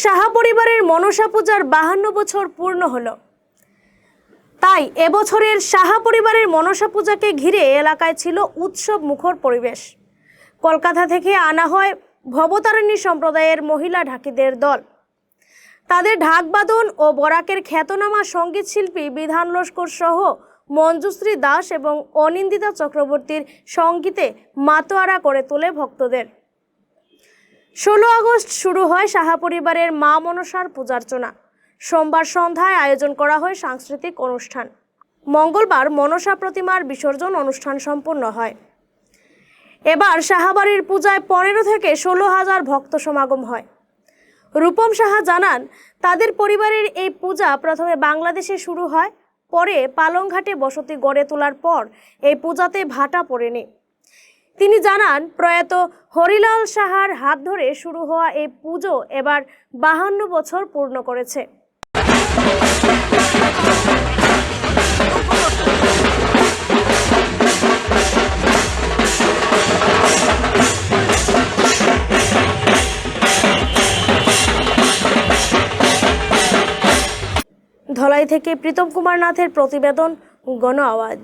সাহা পরিবারের মনসা পূজার 52 বছর পূর্ণ হলো। তাই এবছরের সাহা পরিবারের মনসা পূজাকে ঘিরে এলাকায় ছিল উৎসব মুখর পরিবেশ। কলকাতা থেকে আনা হয় ভবতারিণী সম্প্রদায়ের মহিলা ঢাকিদের দল। তাদের ঢাকবাদন ও বরাকের খ্যাতনামা সঙ্গীত শিল্পী বিধান লস্কর সহ মঞ্জুশ্রী দাস এবং অনিন্দিতা চক্রবর্তীর সঙ্গীতে মাতোয়ারা করে তোলে ভক্তদের। 16 আগস্ট শুরু হয় সাহা পরিবারের মা মনসার পূজার্চনা। সোমবার সন্ধ্যায় আয়োজন করা হয় সাংস্কৃতিক অনুষ্ঠান। মঙ্গলবার মনসা প্রতিমার বিসর্জন অনুষ্ঠান সম্পন্ন হয়। এবার সাহাবাড়ির পূজায় 15 থেকে 16 হাজার ভক্ত সমাগম হয়। রূপম সাহা জানান, তাদের পরিবারের এই পূজা প্রথমে বাংলাদেশে শুরু হয়, পরে পালংঘাটে বসতি গড়ে তোলার পর এই পূজাতে ভাটা পড়েনি। তিনি জানান, প্রয়াত হরিলাল সাহার হাত ধরে শুরু হওয়া এই পুজো এবার 52 বছর পূর্ণ করেছে। ধলাই থেকে প্রীতম কুমার নাথের প্রতিবেদন, গণ আওয়াজ।